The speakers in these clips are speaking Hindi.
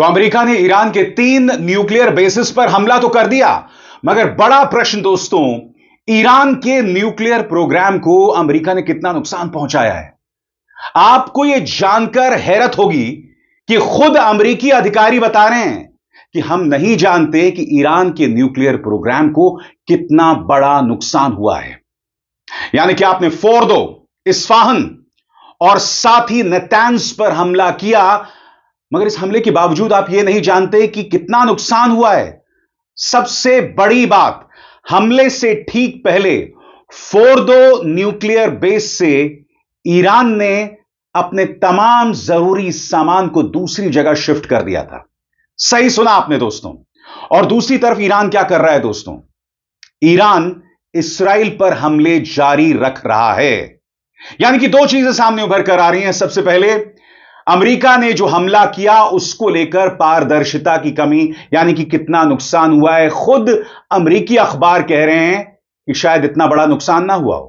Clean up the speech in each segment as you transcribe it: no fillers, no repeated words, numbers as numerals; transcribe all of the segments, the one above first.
तो अमेरिका ने ईरान के 3 न्यूक्लियर बेसिस पर हमला तो कर दिया, मगर बड़ा प्रश्न दोस्तों, ईरान के न्यूक्लियर प्रोग्राम को अमेरिका ने कितना नुकसान पहुंचाया है। आपको यह जानकर हैरत होगी कि खुद अमेरिकी अधिकारी बता रहे हैं कि हम नहीं जानते कि ईरान के न्यूक्लियर प्रोग्राम को कितना बड़ा नुकसान हुआ है। यानी कि आपने फोर्दो, इस्फाहान और साथ ही नेतान्स पर हमला किया, मगर इस हमले के बावजूद आप यह नहीं जानते कि कितना नुकसान हुआ है। सबसे बड़ी बात, हमले से ठीक पहले फोर्दो न्यूक्लियर बेस से ईरान ने अपने तमाम जरूरी सामान को दूसरी जगह शिफ्ट कर दिया था। सही सुना आपने दोस्तों। और दूसरी तरफ ईरान क्या कर रहा है दोस्तों? ईरान इस्राइल पर हमले जारी रख रहा है। यानी कि दो चीजें सामने उभर कर आ रही हैं। सबसे पहले, अमेरिका ने जो हमला किया उसको लेकर पारदर्शिता की कमी, यानी कि कितना नुकसान हुआ है। खुद अमेरिकी अखबार कह रहे हैं कि शायद इतना बड़ा नुकसान ना हुआ हो।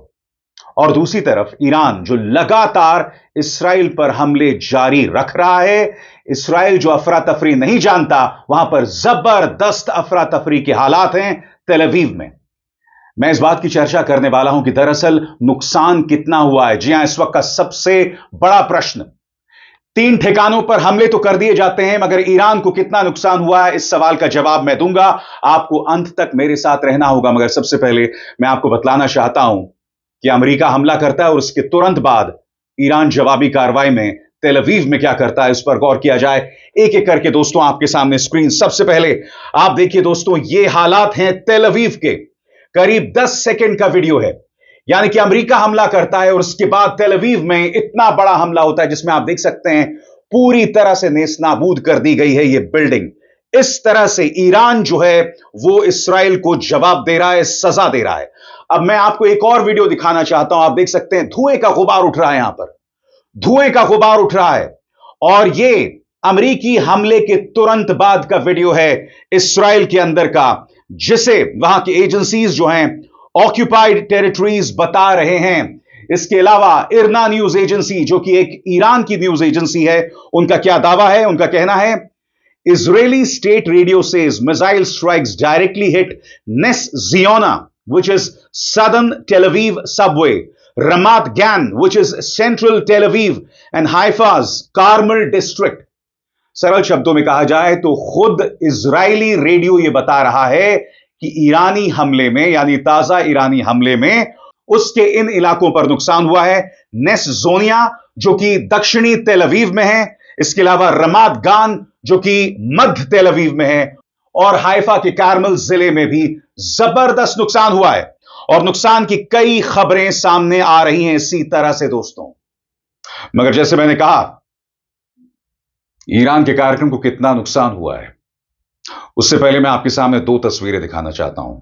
और दूसरी तरफ ईरान जो लगातार इस्राइल पर हमले जारी रख रहा है। इस्राइल जो अफरा तफरी नहीं जानता, वहां पर जबरदस्त अफरा तफरी के हालात हैं तेल अवीव में। मैं इस बात की चर्चा करने वाला हूं कि दरअसल नुकसान कितना हुआ है। जी हां, इस वक्त का सबसे बड़ा प्रश्न, 3 ठिकानों पर हमले तो कर दिए जाते हैं, मगर ईरान को कितना नुकसान हुआ है, इस सवाल का जवाब मैं दूंगा। आपको अंत तक मेरे साथ रहना होगा। मगर सबसे पहले मैं आपको बतलाना चाहता हूं कि अमेरिका हमला करता है और उसके तुरंत बाद ईरान जवाबी कार्रवाई में तेल अवीव में क्या करता है, इस पर गौर किया जाए एक एक करके। दोस्तों आपके सामने स्क्रीन, सबसे पहले आप देखिए दोस्तों, ये हालात हैं तेल अवीव के। करीब 10 सेकंड का वीडियो है। यानी कि अमेरिका हमला करता है और उसके बाद तेल अवीव में इतना बड़ा हमला होता है जिसमें आप देख सकते हैं पूरी तरह से नेस्तनाबूद कर दी गई है यह बिल्डिंग। इस तरह से ईरान जो है वो इस्राइल को जवाब दे रहा है, सजा दे रहा है। अब मैं आपको एक और वीडियो दिखाना चाहता हूं। आप देख सकते हैं धुएं का गुबार उठ रहा है, यहां पर धुएं का गुबार उठ रहा है। और यह अमेरिकी हमले के तुरंत बाद का वीडियो है इस्राइल के अंदर का, जिसे वहां की एजेंसीज जो हैं ऑक्यूपाइड टेरिटरीज बता रहे हैं। इसके अलावा इरना न्यूज एजेंसी, जो कि एक ईरान की न्यूज एजेंसी है, उनका क्या दावा है? उनका कहना है, Israeli state radio says missile strikes directly hit Ness Ziona, which is southern Tel Aviv subway, Ramat Gan, which is central Tel Aviv, and Haifa's Carmel district. सरल शब्दों में कहा जाए तो खुद इजरायली रेडियो यह बता रहा है कि ईरानी हमले में, यानी ताजा ईरानी हमले में, उसके इन इलाकों पर नुकसान हुआ है। नेस जोनिया, जो कि दक्षिणी तेल अवीव में है, इसके अलावा रमात गान, जो कि मध्य तेल अवीव में है, और हाइफा के कार्मल जिले में भी जबरदस्त नुकसान हुआ है। और नुकसान की कई खबरें सामने आ रही हैं इसी तरह से दोस्तों। मगर जैसे मैंने कहा, ईरान के कार्यक्रम को कितना नुकसान हुआ है, उससे पहले मैं आपके सामने 2 तस्वीरें दिखाना चाहता हूं।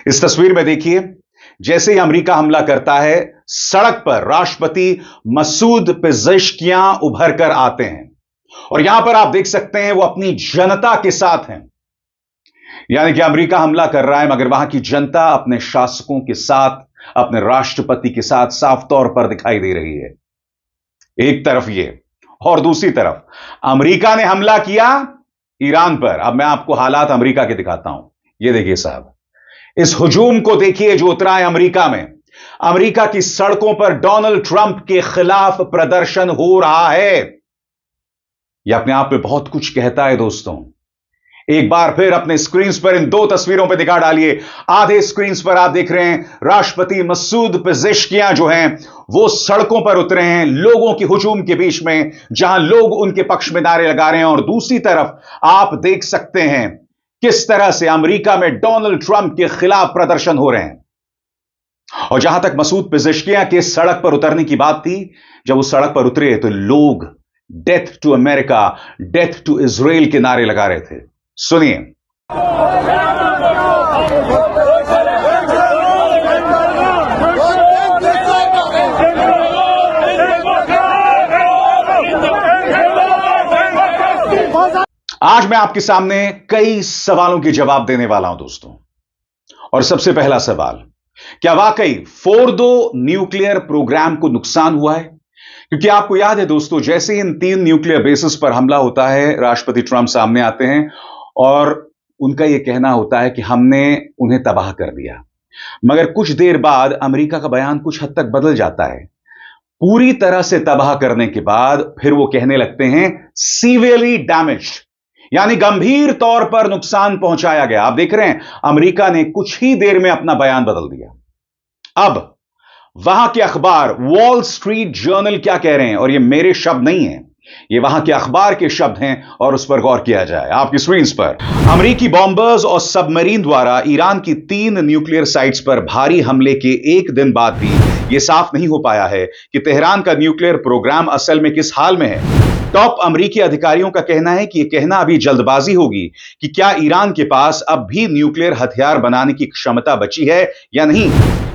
इस तस्वीर में देखिए, जैसे ही अमेरिका हमला करता है, सड़क पर राष्ट्रपति मसूद पेजेश्कियां उभर कर आते हैं। और यहां पर आप देख सकते हैं वो अपनी जनता के साथ हैं। यानी कि अमेरिका हमला कर रहा है, मगर वहां की जनता अपने शासकों के साथ, अपने राष्ट्रपति के साथ साफ तौर पर दिखाई दे रही है। एक तरफ ये, और दूसरी तरफ अमेरिका ने हमला किया ईरान पर। अब मैं आपको हालात अमेरिका के दिखाता हूं। ये देखिए साहब, इस हुजूम को देखिए जो उतरा है अमेरिका में। अमेरिका की सड़कों पर डोनाल्ड ट्रंप के खिलाफ प्रदर्शन हो रहा है। यह अपने आप में बहुत कुछ कहता है दोस्तों। एक बार फिर अपने स्क्रीन पर इन 2 तस्वीरों पर दिखा डालिए। आधे स्क्रीन पर आप देख रहे हैं राष्ट्रपति मसूद पेजेश्कियां जो हैं वो सड़कों पर उतरे हैं लोगों की हुजूम के बीच में, जहां लोग उनके पक्ष में नारे लगा रहे हैं। और दूसरी तरफ आप देख सकते हैं किस तरह से अमेरिका में डोनाल्ड ट्रंप के खिलाफ प्रदर्शन हो रहे हैं। और जहां तक मसूद पेजेश्कियां के सड़क पर उतरने की बात थी, जब वो सड़क पर उतरे तो लोग death to America, death to Israel के नारे लगा रहे थे। सुनिए। आज मैं आपके सामने कई सवालों के जवाब देने वाला हूं दोस्तों। और सबसे पहला सवाल, क्या वाकई फोर्दो न्यूक्लियर प्रोग्राम को नुकसान हुआ है? क्योंकि आपको याद है दोस्तों, जैसे ही इन 3 न्यूक्लियर बेसिस पर हमला होता है, राष्ट्रपति ट्रंप सामने आते हैं और उनका यह कहना होता है कि हमने उन्हें तबाह कर दिया। मगर कुछ देर बाद अमेरिका का बयान कुछ हद तक बदल जाता है। पूरी तरह से तबाह करने के बाद फिर वो कहने लगते हैं सीवियरली डैमेज्ड, यानी गंभीर तौर पर नुकसान पहुंचाया गया। आप देख रहे हैं, अमेरिका ने कुछ ही देर में अपना बयान बदल दिया। अब वहां के अखबार वॉल स्ट्रीट जर्नल क्या कह रहे हैं, और ये मेरे शब्द नहीं हैं, ये वहां के अखबार के शब्द हैं, और उस पर गौर किया जाए। आपकी स्क्रीन पर अमेरिकी बॉम्बर्स और सबमरीन द्वारा ईरान की 3 न्यूक्लियर साइट्स पर भारी हमले के एक दिन बाद भी यह साफ नहीं हो पाया है कि तेहरान का न्यूक्लियर प्रोग्राम असल में किस हाल में है। टॉप अमेरिकी अधिकारियों का कहना है कि यह कहना अभी जल्दबाजी होगी कि क्या ईरान के पास अब भी न्यूक्लियर हथियार बनाने की क्षमता बची है या नहीं,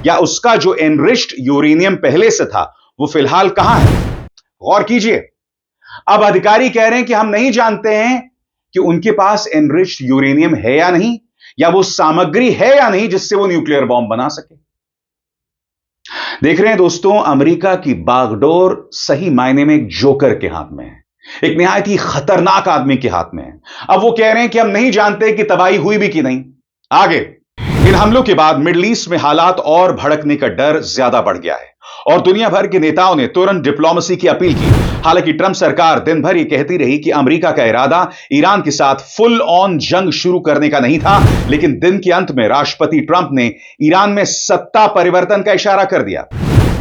या उसका जो एनरिच्ड यूरेनियम पहले से था वो फिलहाल कहां है। गौर कीजिए, अब अधिकारी कह रहे हैं कि हम नहीं जानते हैं कि उनके पास एनरिच्ड यूरेनियम है या नहीं, या वो सामग्री है या नहीं जिससे वो न्यूक्लियर बॉम्ब बना सके। देख रहे हैं दोस्तों, अमेरिका की बागडोर सही मायने में एक जोकर के हाथ में है, एक निहायत ही खतरनाक आदमी के हाथ में है। अब वो कह रहे हैं कि हम नहीं जानते कि तबाही हुई भी कि नहीं। आगे इन हमलों के बाद मिडिल ईस्ट में हालात और भड़कने का डर ज्यादा बढ़ गया है और दुनिया भर के नेताओं ने तुरंत डिप्लोमेसी की अपील की। हालांकि ट्रंप सरकार दिन भर ये कहती रही कि अमेरिका का इरादा ईरान के साथ फुल ऑन जंग शुरू करने का नहीं था, लेकिन दिन के अंत में राष्ट्रपति ट्रंप ने ईरान में सत्ता परिवर्तन का इशारा कर दिया।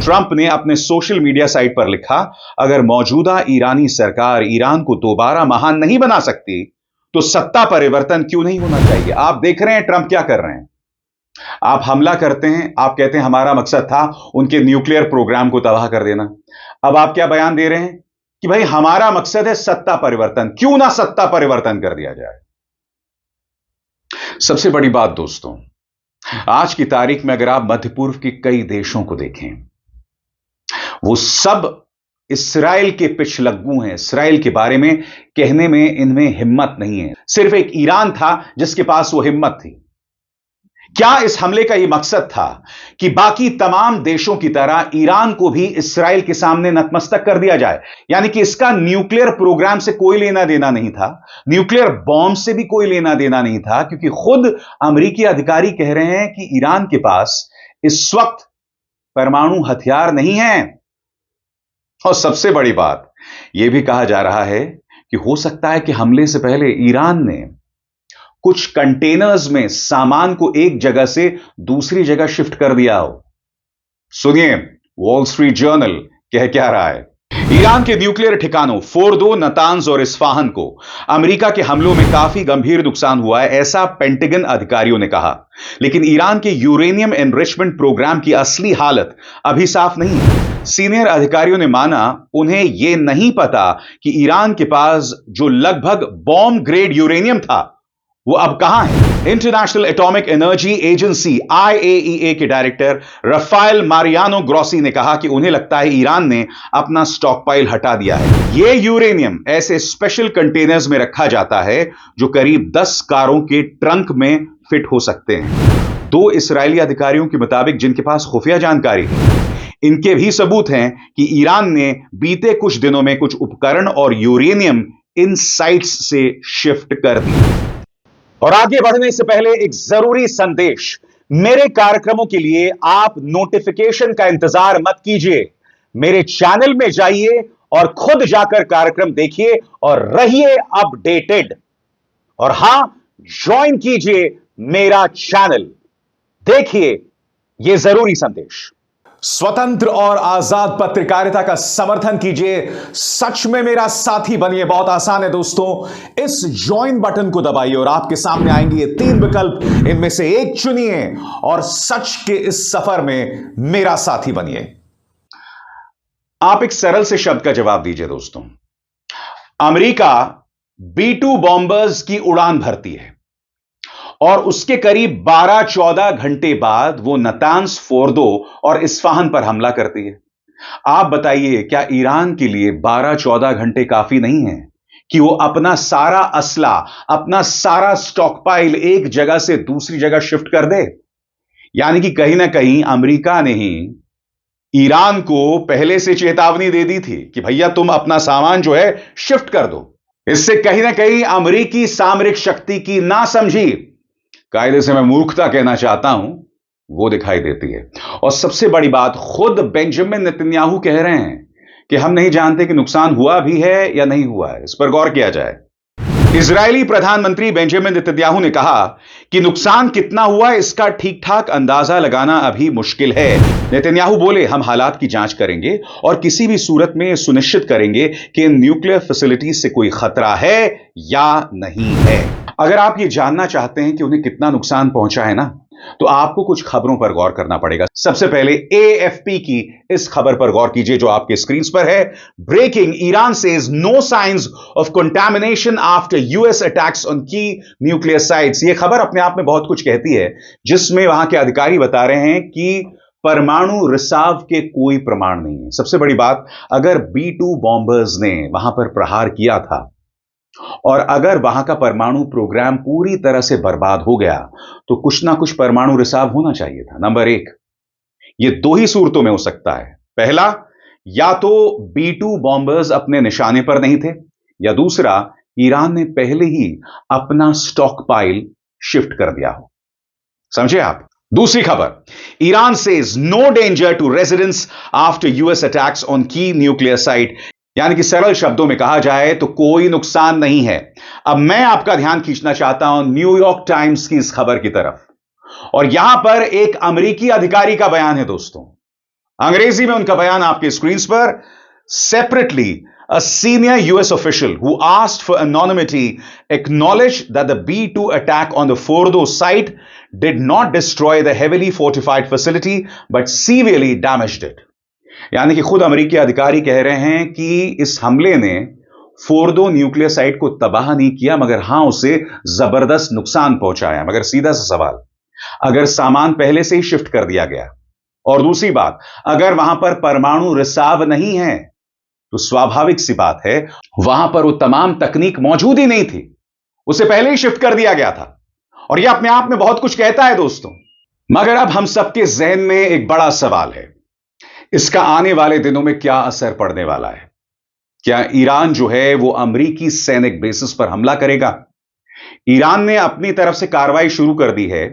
ट्रंप ने अपने सोशल मीडिया साइट पर लिखा, अगर मौजूदा ईरानी सरकार ईरान को दोबारा महान नहीं बना सकती तो सत्ता परिवर्तन क्यों नहीं होना चाहिए। आप देख रहे हैं ट्रंप क्या कर रहे हैं। आप हमला करते हैं, आप कहते हैं हमारा मकसद था उनके न्यूक्लियर प्रोग्राम को तबाह कर देना। अब आप क्या बयान दे रहे हैं कि भाई हमारा मकसद है सत्ता परिवर्तन, क्यों ना सत्ता परिवर्तन कर दिया जाए। सबसे बड़ी बात दोस्तों, आज की तारीख में अगर आप मध्य पूर्व के कई देशों को देखें, वो सब इस्राएल के पिछलग्गू हैं। इस्राएल के बारे में कहने में इनमें हिम्मत नहीं है। सिर्फ एक ईरान था जिसके पास वो हिम्मत थी। क्या इस हमले का यह मकसद था कि बाकी तमाम देशों की तरह ईरान को भी इस्राएल के सामने नतमस्तक कर दिया जाए, यानी कि इसका न्यूक्लियर प्रोग्राम से कोई लेना देना नहीं था, न्यूक्लियर बॉम्ब से भी कोई लेना देना नहीं था, क्योंकि खुद अमेरिकी अधिकारी कह रहे हैं कि ईरान के पास इस वक्त परमाणु हथियार नहीं है। और सबसे बड़ी बात यह भी कहा जा रहा है कि हो सकता है कि हमले से पहले ईरान ने कुछ कंटेनर्स में सामान को एक जगह से दूसरी जगह शिफ्ट कर दिया हो। सुनिए वॉल स्ट्रीट जर्नल कह क्या रहा है। ईरान के न्यूक्लियर ठिकानों फोर्दो, नतांज और इस्फाहान को अमेरिका के हमलों में काफी गंभीर नुकसान हुआ है, ऐसा पेंटागन अधिकारियों ने कहा। लेकिन ईरान के यूरेनियम एनरिचमेंट प्रोग्राम की असली हालत अभी साफ नहीं है। सीनियर अधिकारियों ने माना उन्हें यह नहीं पता कि ईरान के पास जो लगभग बॉम्ब ग्रेड यूरेनियम था वो अब कहां है। International atomic energy agency IAEA के डायरेक्टर राफेल मारियानो ग्रोसी ने कहा कि उन्हें लगता है ईरान ने अपना स्टॉकपाइल हटा दिया है। यह यूरेनियम ऐसे स्पेशल कंटेनर्स में रखा जाता है जो करीब 10 कारों के ट्रंक में फिट हो सकते हैं। 2 इस्राएली अधिकारियों के मुताबिक, जिनके पास खुफिया जानकारी है, इनके भी सबूत हैं कि ईरान ने बीते कुछ दिनों में कुछ उपकरण और यूरेनियम इन साइट्स से शिफ्ट कर दिए। और आगे बढ़ने से पहले एक जरूरी संदेश, मेरे कार्यक्रमों के लिए आप नोटिफिकेशन का इंतजार मत कीजिए। मेरे चैनल में जाइए और खुद जाकर कार्यक्रम देखिए और रहिए अपडेटेड। और हां, ज्वाइन कीजिए मेरा चैनल, देखिए यह जरूरी संदेश। स्वतंत्र और आजाद पत्रकारिता का समर्थन कीजिए, सच में मेरा साथी बनिए। बहुत आसान है दोस्तों, इस ज्वाइन बटन को दबाइए और आपके सामने आएंगे ये 3 विकल्प, इनमें से एक चुनिए और सच के इस सफर में मेरा साथी बनिए। आप एक सरल से शब्द का जवाब दीजिए दोस्तों। अमेरिका B-2 बॉम्बर्स की उड़ान भरती है और उसके करीब 12-14 घंटे बाद वो नतांज, फोर्दो और इस्फाहान पर हमला करती है। आप बताइए, क्या ईरान के लिए 12-14 घंटे काफी नहीं है कि वो अपना सारा असला, अपना सारा स्टॉकपाइल एक जगह से दूसरी जगह शिफ्ट कर दे? यानी कि कहीं ना कहीं अमेरिका ने ही ईरान को पहले से चेतावनी दे दी थी कि भैया तुम अपना सामान जो है शिफ्ट कर दो। इससे कहीं ना कहीं अमेरिकी सामरिक शक्ति की नासमझी, कायदे से मैं मूर्खता कहना चाहता हूं, वो दिखाई देती है। और सबसे बड़ी बात, खुद बेंजामिन नेतन्याहू कह रहे हैं कि हम नहीं जानते कि नुकसान हुआ भी है या नहीं हुआ है, इस पर गौर किया जाए। इजरायली प्रधानमंत्री बेंजामिन नेतन्याहू ने कहा कि नुकसान कितना हुआ इसका ठीक ठाक अंदाजा लगाना अभी मुश्किल है। नेतन्याहू बोले, हम हालात की जांच करेंगे और किसी भी सूरत में सुनिश्चित करेंगे कि न्यूक्लियर फैसिलिटी से कोई खतरा है या नहीं है। अगर आप ये जानना चाहते हैं कि उन्हें कितना नुकसान पहुंचा है ना, तो आपको कुछ खबरों पर गौर करना पड़ेगा। सबसे पहले एएफपी की इस खबर पर गौर कीजिए जो आपके स्क्रीन पर है। Breaking, Iran says no signs of contamination after US attacks on key nuclear sites. यह खबर अपने आप में बहुत कुछ कहती है, जिसमें वहां के अधिकारी बता रहे हैं कि परमाणु रिसाव के कोई प्रमाण नहीं है। सबसे बड़ी बात, अगर B-2 बॉम्बर्स ने वहां पर प्रहार किया था और अगर वहां का परमाणु प्रोग्राम पूरी तरह से बर्बाद हो गया, तो कुछ ना कुछ परमाणु रिसाव होना चाहिए था। नंबर एक, ये दो ही सूरतों में हो सकता है। पहला, या तो B-2 बॉम्बर्स अपने निशाने पर नहीं थे, या दूसरा, ईरान ने पहले ही अपना स्टॉक पाइल शिफ्ट कर दिया हो। समझे आप? दूसरी खबर, Iran says no danger to residents after US attacks on key nuclear site. यानी कि सरल शब्दों में कहा जाए तो कोई नुकसान नहीं है। अब मैं आपका ध्यान खींचना चाहता हूं न्यूयॉर्क टाइम्स की इस खबर की तरफ, और यहां पर एक अमेरिकी अधिकारी का बयान है दोस्तों। अंग्रेजी में उनका बयान आपके स्क्रीन पर। Separately, a senior US official who asked for anonymity acknowledged that the B-2 attack on the Fordo site did not destroy the heavily fortified facility but severely damaged it. यानी कि खुद अमेरिकी अधिकारी कह रहे हैं कि इस हमले ने फोर्दो न्यूक्लियर साइट को तबाह नहीं किया, मगर हां उसे जबरदस्त नुकसान पहुंचाया। मगर सीधा सा सवाल, अगर सामान पहले से ही शिफ्ट कर दिया गया, और दूसरी बात, अगर वहां पर परमाणु रिसाव नहीं है, तो स्वाभाविक सी बात है वहां पर वो तमाम तकनीक मौजूद ही नहीं थी, उसे पहले ही शिफ्ट कर दिया गया था। और यह अपने आप में बहुत कुछ कहता है दोस्तों। मगर अब हम सबके जहन में एक बड़ा सवाल है, इसका आने वाले दिनों में क्या असर पड़ने वाला है? क्या ईरान जो है वो अमेरिकी सैनिक बेसिस पर हमला करेगा? ईरान ने अपनी तरफ से कार्रवाई शुरू कर दी है।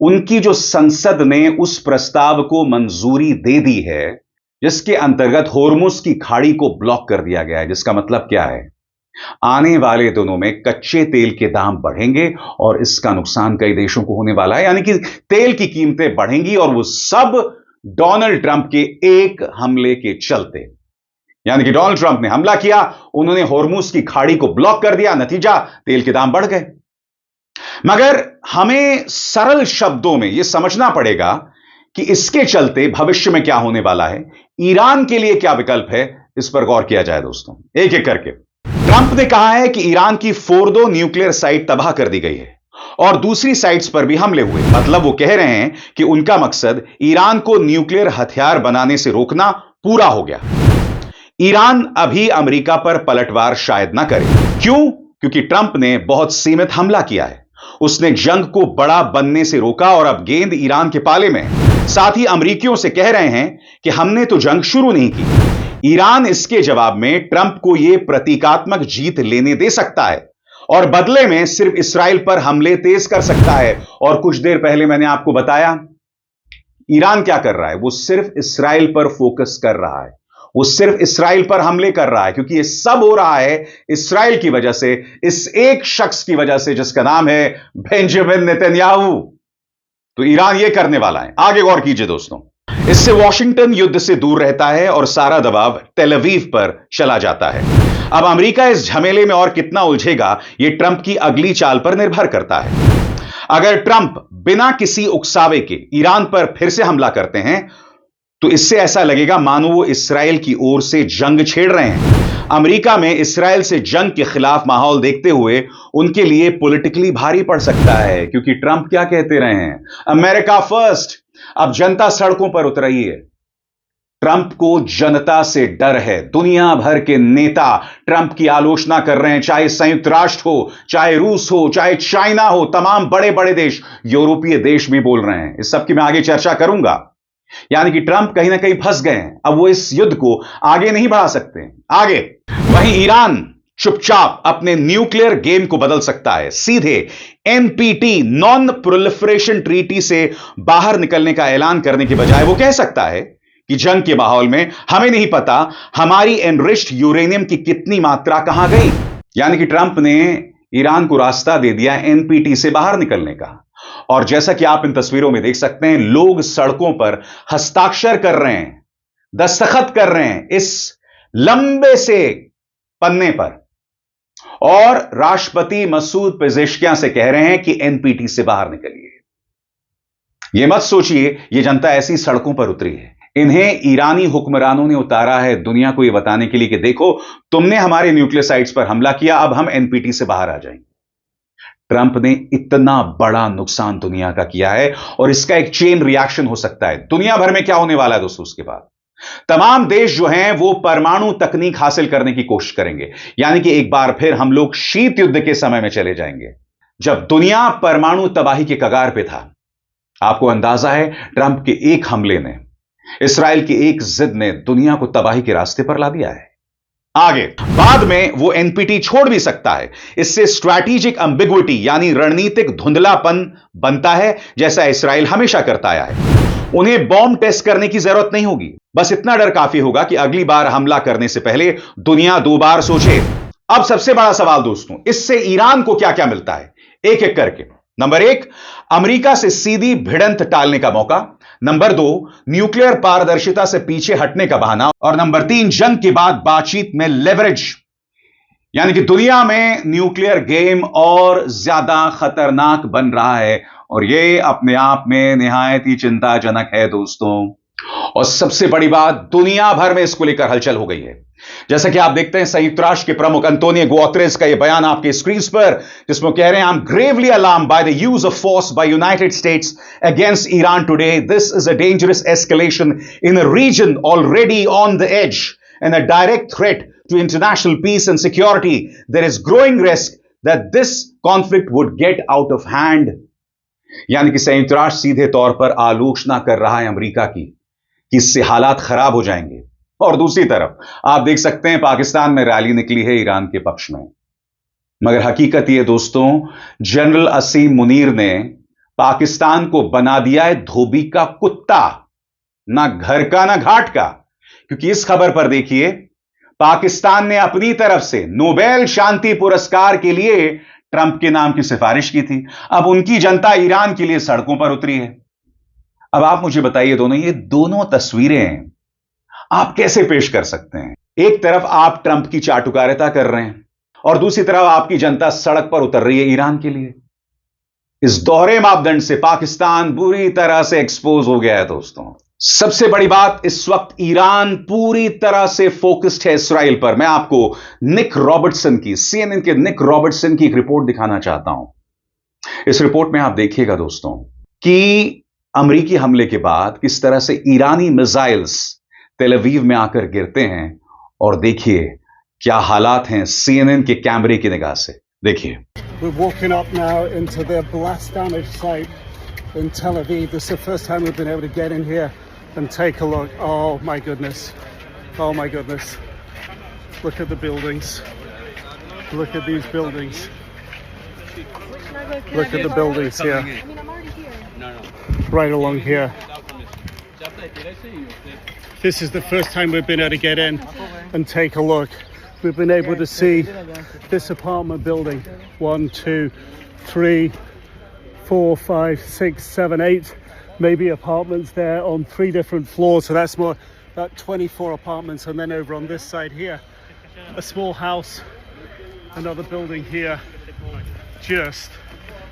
उनकी जो संसद ने उस प्रस्ताव को मंजूरी दे दी है जिसके अंतर्गत होर्मुज की खाड़ी को ब्लॉक कर दिया गया है। जिसका मतलब क्या है, आने वाले दिनों में कच्चे तेल के दाम बढ़ेंगे और इसका नुकसान कई देशों को होने वाला है। यानी कि तेल की कीमतें बढ़ेंगी, और वो सब डोनाल्ड ट्रंप के एक हमले के चलते। यानी कि डोनाल्ड ट्रंप ने हमला किया, उन्होंने होर्मुज की खाड़ी को ब्लॉक कर दिया, नतीजा तेल के दाम बढ़ गए। मगर हमें सरल शब्दों में यह समझना पड़ेगा कि इसके चलते भविष्य में क्या होने वाला है, ईरान के लिए क्या विकल्प है, इस पर गौर किया जाए दोस्तों, एक एक करके। ट्रंप ने कहा है कि ईरान की फोर्दो न्यूक्लियर साइट तबाह कर दी गई है और दूसरी साइट्स पर भी हमले हुए। मतलब वो कह रहे हैं कि उनका मकसद ईरान को न्यूक्लियर हथियार बनाने से रोकना पूरा हो गया। ईरान अभी अमेरिका पर पलटवार शायद ना करे। क्यों? क्योंकि ट्रंप ने बहुत सीमित हमला किया है, उसने जंग को बड़ा बनने से रोका और अब गेंद ईरान के पाले में है। साथ ही अमेरिकियों से कह रहे हैं कि हमने तो जंग शुरू नहीं की। ईरान इसके जवाब में ट्रंप को यह प्रतीकात्मक जीत लेने दे सकता है और बदले में सिर्फ इस्राइल पर हमले तेज कर सकता है। और कुछ देर पहले मैंने आपको बताया ईरान क्या कर रहा है, वो सिर्फ इस्राइल पर फोकस कर रहा है, वो सिर्फ इस्राइल पर हमले कर रहा है, क्योंकि ये सब हो रहा है इस्राइल की वजह से, इस एक शख्स की वजह से जिसका नाम है बेंजामिन नेतन्याहू। तो ईरान ये करने वाला है। आगे गौर कीजिए दोस्तों, इससे वॉशिंगटन युद्ध से दूर रहता है और सारा दबाव तेल अवीव पर चला जाता है। अब अमेरिका इस झमेले में और कितना उलझेगा, यह ट्रंप की अगली चाल पर निर्भर करता है। अगर ट्रंप बिना किसी उकसावे के ईरान पर फिर से हमला करते हैं, तो इससे ऐसा लगेगा मानो वो इस्राइल की ओर से जंग छेड़ रहे हैं। अमेरिका में इस्राइल से जंग के खिलाफ माहौल देखते हुए उनके लिए पॉलिटिकली भारी पड़ सकता है, क्योंकि ट्रंप क्या कहते रहे हैं, अमेरिका फर्स्ट। अब जनता सड़कों पर उतर रही है। ट्रंप को जनता से डर है। दुनिया भर के नेता ट्रंप की आलोचना कर रहे हैं, चाहे संयुक्त राष्ट्र हो, चाहे रूस हो, चाहे चाइना हो, तमाम बड़े बड़े देश, यूरोपीय देश भी बोल रहे हैं। इस सब की मैं आगे चर्चा करूंगा। यानी कि ट्रंप कहीं ना कहीं फंस गए हैं। अब वो इस युद्ध को आगे नहीं बढ़ा सकते। आगे वहीं ईरान चुपचाप अपने न्यूक्लियर गेम को बदल सकता है। सीधे एनपीटी नॉन प्रोलिफरेशन ट्रीटी से बाहर निकलने का ऐलान करने के बजाय वो कह सकता है कि जंग के माहौल में हमें नहीं पता हमारी एनरिच्ड यूरेनियम की कितनी मात्रा कहां गई। यानी कि ट्रंप ने ईरान को रास्ता दे दिया एनपीटी से बाहर निकलने का। और जैसा कि आप इन तस्वीरों में देख सकते हैं, लोग सड़कों पर हस्ताक्षर कर रहे हैं, दस्तखत कर रहे हैं इस लंबे से पन्ने पर, और राष्ट्रपति मसूद पेजेश्कियां से कह रहे हैं कि एनपीटी से बाहर निकलिए। यह मत सोचिए यह जनता ऐसी सड़कों पर उतरी है। इन्हें ईरानी हुक्मरानों ने उतारा है दुनिया को यह बताने के लिए कि देखो, तुमने हमारे न्यूक्लियर साइट्स पर हमला किया, अब हम एनपीटी से बाहर आ जाएंगे। ट्रंप ने इतना बड़ा नुकसान दुनिया का किया है और इसका एक चेन रिएक्शन हो सकता है। दुनिया भर में क्या होने वाला है दोस्तों, उसके बाद तमाम देश जो हैं वो परमाणु तकनीक हासिल करने की कोशिश करेंगे। यानी कि एक बार फिर हम लोग शीत युद्ध के समय में चले जाएंगे, जब दुनिया परमाणु तबाही के कगार पे था। आपको अंदाजा है, ट्रंप के एक हमले ने, इस्राएल की एक जिद ने दुनिया को तबाही के रास्ते पर ला दिया है। आगे बाद में वो एनपीटी छोड़ भी सकता है। इससे स्ट्रैटेजिक एम्बिग्विटी यानी रणनीतिक धुंधलापन बनता है, जैसा इस्राएल हमेशा करता आया है। उन्हें बॉम्ब टेस्ट करने की जरूरत नहीं होगी, बस इतना डर काफी होगा कि अगली बार हमला करने से पहले दुनिया दो बार सोचे। अब सबसे बड़ा सवाल दोस्तों, इससे ईरान को क्या क्या मिलता है, एक एक करके। नंबर 1, अमेरिका से सीधी भिड़ंत टालने का मौका। नंबर 2, न्यूक्लियर पारदर्शिता से पीछे हटने का बहाना। और नंबर 3, जंग के बाद बातचीत में लेवरेज, यानी कि दुनिया में न्यूक्लियर गेम और ज्यादा खतरनाक बन रहा है, और यह अपने आप में निहायत ही चिंताजनक है दोस्तों। और सबसे बड़ी बात, दुनिया भर में इसको लेकर हलचल हो गई है। जैसा कि आप देखते हैं, संयुक्त राष्ट्र के प्रमुख अंतोनियो गुतेरेस का यह बयान आपके स्क्रीन पर, जिसमें कह रहे हैं, I am gravely alarmed by the use of force by United States against Iran today. This is a dangerous escalation in a region already on the edge and a direct threat to international peace and security. There is growing risk that this conflict would get out of hand. यानी कि संयुक्त राष्ट्र सीधे तौर पर आलोचना कर रहा है अमेरिका की कि इससे हालात खराब हो जाएंगे। और दूसरी तरफ आप देख सकते हैं, पाकिस्तान में रैली निकली है ईरान के पक्ष में। मगर हकीकत यह दोस्तों, जनरल असीम मुनीर ने पाकिस्तान को बना दिया है धोबी का कुत्ता, ना घर का ना घाट का। क्योंकि इस खबर पर देखिए, पाकिस्तान ने अपनी तरफ से नोबेल शांति पुरस्कार के लिए ट्रंप के नाम की सिफारिश की थी। अब उनकी जनता ईरान के लिए सड़कों पर उतरी है। अब आप मुझे बताइए दोनों, ये दोनों तस्वीरें आप कैसे पेश कर सकते हैं? एक तरफ आप ट्रंप की चाटुकारिता कर रहे हैं और दूसरी तरफ आपकी जनता सड़क पर उतर रही है ईरान के लिए। इस दोहरे मापदंड से पाकिस्तान बुरी तरह से एक्सपोज हो गया है दोस्तों। सबसे बड़ी बात, इस वक्त ईरान पूरी तरह से फोकस्ड है इसराइल पर। मैं आपको निक रॉबर्टसन की, CNN के निक रॉबर्टसन की एक रिपोर्ट दिखाना चाहता हूं। इस रिपोर्ट में आप देखिएगा दोस्तों कि अमेरिकी हमले के बाद किस तरह से ईरानी मिसाइल्स तेल अवीव में आकर गिरते हैं, और देखिए क्या हालात हैं CNN के कैमरे की निगाह से। देखिए, We're walking up now into the blast damage site in Tel Aviv. This is the first time we've been able to get in here and take a look. Oh my goodness. Oh my goodness. Look at the buildings. Look at these buildings. Look at the buildings here. Right along here. This is the first time we've been able to get in and take a look. We've been able to see this apartment building. 1, 2, 3, 4, 5, 6, 7, 8 maybe apartments there on 3 different floors. So that's more about 24 apartments. And then over on this side here, a small house, another building here, just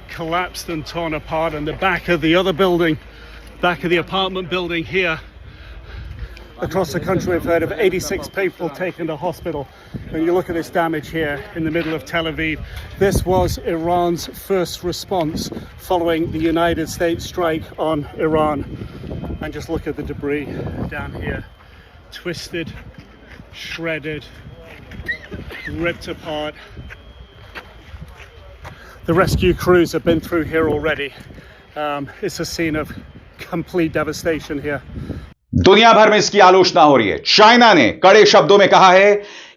collapsed and torn apart. And the back of the other building, back of the apartment building here, across the country we've heard of 86 people taken to hospital. And you look at this damage here in the middle of Tel Aviv. This was Iran's first response following the United States strike on Iran. And just look at the debris down here. Twisted, shredded, ripped apart. The rescue crews have been through here already. It's a scene of complete devastation here. दुनिया भर में इसकी आलोचना हो रही है। चाइना ने कड़े शब्दों में कहा है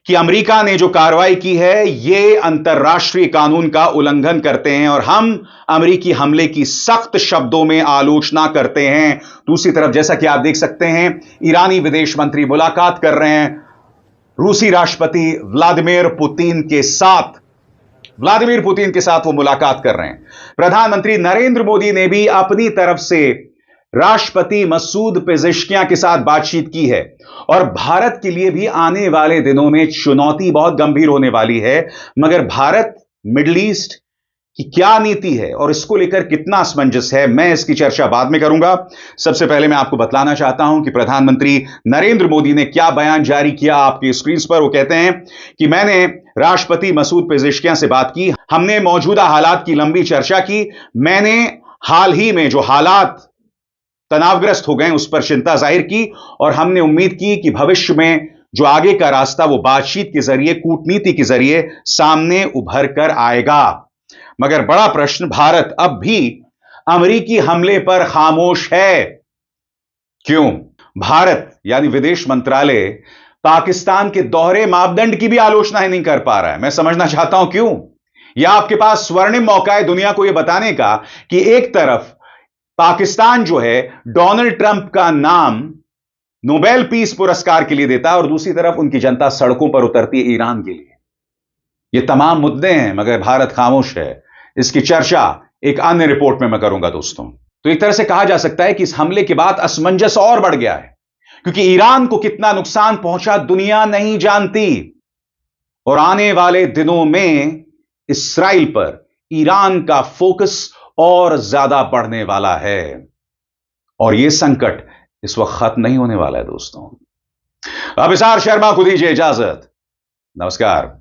कि अमेरिका ने जो कार्रवाई की है यह अंतर्राष्ट्रीय कानून का उल्लंघन करते हैं और हम अमेरिकी हमले की सख्त शब्दों में आलोचना करते हैं। दूसरी तरफ जैसा कि आप देख सकते हैं, ईरानी विदेश मंत्री मुलाकात कर रहे हैं रूसी राष्ट्रपति व्लादिमीर पुतिन के साथ। वो मुलाकात कर रहे हैं। प्रधानमंत्री नरेंद्र मोदी ने भी अपनी तरफ से राष्ट्रपति मसूद पेजेश्कियां के साथ बातचीत की है और भारत के लिए भी आने वाले दिनों में चुनौती बहुत गंभीर होने वाली है। मगर भारत मिडिल ईस्ट की क्या नीति है और इसको लेकर कितना असमंजस है, मैं इसकी चर्चा बाद में करूंगा। सबसे पहले मैं आपको बतलाना चाहता हूं कि प्रधानमंत्री नरेंद्र मोदी ने क्या बयान जारी किया आपकी स्क्रीन पर। वो कहते हैं कि मैंने राष्ट्रपति मसूद पेजेश्कियां से बात की, हमने मौजूदा हालात की लंबी चर्चा की। मैंने हाल ही में जो हालात तनावग्रस्त हो गए उस पर चिंता जाहिर की और हमने उम्मीद की कि भविष्य में जो आगे का रास्ता वो बातचीत के जरिए, कूटनीति के जरिए सामने उभर कर आएगा। मगर बड़ा प्रश्न, भारत अब भी अमेरिकी हमले पर खामोश है। क्यों? भारत यानी विदेश मंत्रालय पाकिस्तान के दोहरे मापदंड की भी आलोचना ही नहीं कर पा रहा है। मैं समझना चाहता हूं क्यों। यह आपके पास स्वर्णिम मौका है दुनिया को यह बताने का कि एक तरफ पाकिस्तान जो है डोनाल्ड ट्रंप का नाम नोबेल पीस पुरस्कार के लिए देता है और दूसरी तरफ उनकी जनता सड़कों पर उतरती है ईरान के लिए। ये तमाम मुद्दे हैं मगर भारत खामोश है। इसकी चर्चा एक अन्य रिपोर्ट में मैं करूंगा दोस्तों। तो एक तरह से कहा जा सकता है कि इस हमले के बाद असमंजस और बढ़ गया है, क्योंकि ईरान को कितना नुकसान पहुंचा दुनिया नहीं जानती और आने वाले दिनों में इस्राइल पर ईरान का फोकस और ज्यादा बढ़ने वाला है और यह संकट इस वक्त खत्म नहीं होने वाला है दोस्तों। अभिसार शर्मा को दीजिए इजाजत। नमस्कार।